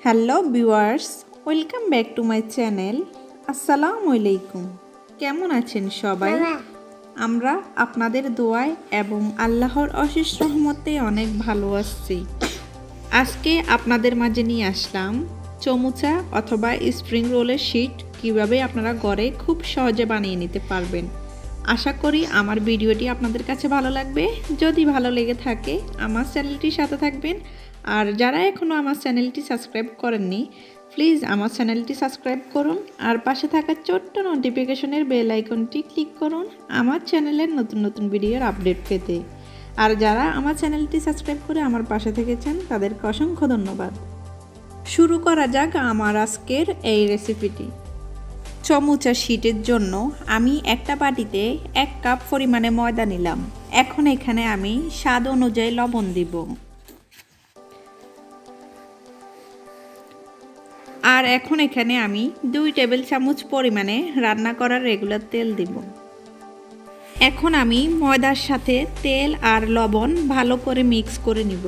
Hello viewers, welcome back to my channel. আসসালামু আলাইকুম। কেমন আছেন সবাই? আমরা আপনাদের দোয়ায় এবং আল্লাহর অশেষ রহমতে অনেক ভালো আছি। আজকে আপনাদের মাঝে নিয়ে আসলাম চমুচা অথবা স্প্রিং রোলের শীট কিভাবে আপনারা ঘরে খুব সহজে বানিয়ে নিতে পারবেন। আশা করি আমার ভিডিওটি আপনাদের কাছে ভালো লাগবে। যদি ভালো লেগে থাকে আমার চ্যানেলটির সাথে থাকবেন, আর যারা এখনও আমার চ্যানেলটি সাবস্ক্রাইব করেননি প্লিজ আমার চ্যানেলটি সাবস্ক্রাইব করুন, আর পাশে থাকা ছোট্ট নোটিফিকেশনের বেল আইকনটি ক্লিক করুন আমার চ্যানেলের নতুন নতুন ভিডিওর আপডেট পেতে। আর যারা আমার চ্যানেলটি সাবস্ক্রাইব করে আমার পাশে থেকেছেন তাদেরকে অসংখ্য ধন্যবাদ। শুরু করা যাক আমার আজকের এই রেসিপিটি। চমুচা শীটের জন্য আমি একটা বাটিতে 1 কাপ পরিমাণে ময়দা নিলাম। এখন এখানে আমি স্বাদ অনুযায়ী লবণ দিব, আর এখন এখানে আমি 2 টেবিল চামচ পরিমাণে রান্না করার রেগুলার তেল দিব। এখন আমি ময়দার সাথে তেল আর লবণ ভালো করে মিক্স করে নিব।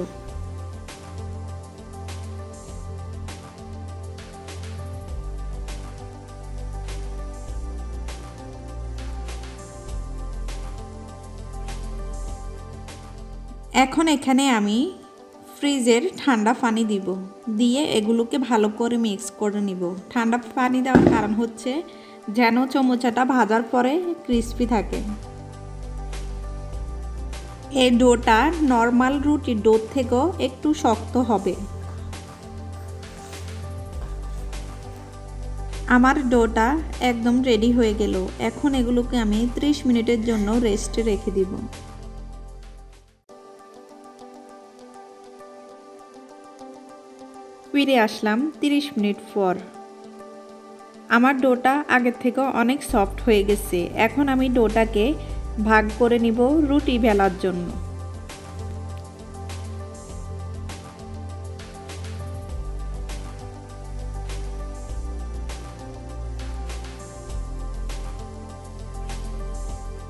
এখন এখানে আমি ফ্রিজের ঠান্ডা পানি দিব, দিয়ে এগুলোকে ভালো করে মিক্স করে নিব। ঠান্ডা পানি দেওয়ার কারণ হচ্ছে যেন চমচাটা ভাজার পরে ক্রিস্পি থাকে। এই ডোটা নর্মাল রুটির ডো থেকেও একটু শক্ত হবে। আমার ডোটা একদম রেডি হয়ে গেল। এখন এগুলোকে আমি 30 মিনিটের জন্য রেস্টে রেখে দিব। ফিরে আসলাম 30 মিনিট পর। আমার ডোটা আগের থেকে অনেক সফট হয়ে গেছে। এখন আমি ডোটাকে ভাগ করে নিব রুটি বেলার জন্য।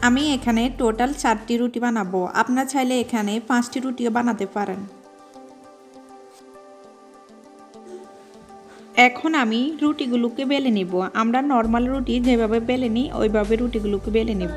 আমি এখানে টোটাল 4টি রুটি বানাবো। আপনারা চাইলে এখানে 5টি রুটিও বানাতে পারেন। এখন আমি রুটিগুলোকে বেলে নিব। আমরা নর্মাল রুটি যেভাবে বেলে নিই ওইভাবে রুটিগুলোকে বেলে নিব।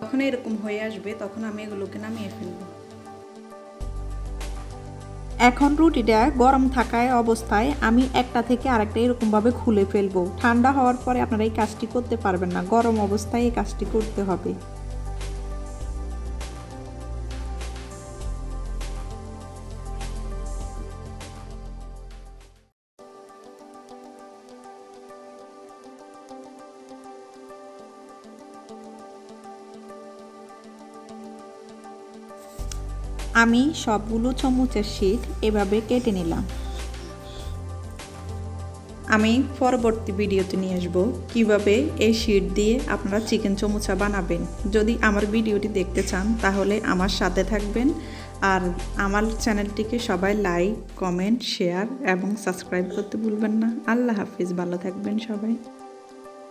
যখন এরকম হয়ে আসবে তখন আমি এগুলোকে নামিয়ে ফেলব। এখন রুটিটা গরম থাকায় অবস্থায় আমি একটা থেকে আরেকটা এরকমভাবে খুলে ফেলবো। ঠান্ডা হওয়ার পরে আপনারা এই কাজটি করতে পারবেন না, গরম অবস্থায় এই কাজটি করতে হবে। আমি সবগুলো চমচের শীট এভাবে কেটে নিলাম। আমি পরবর্তী ভিডিওতে নিয়ে আসবো কিভাবে এই শীট দিয়ে আপনারা চিকেন চমচা বানাবেন। যদি আমার ভিডিওটি দেখতে চান তাহলে আমার সাথে থাকবেন, আর আমার চ্যানেলটিকে সবাই লাইক, কমেন্ট, শেয়ার এবং সাবস্ক্রাইব করতে ভুলবেন না। আল্লাহ হাফিজ, ভালো থাকবেন সবাই।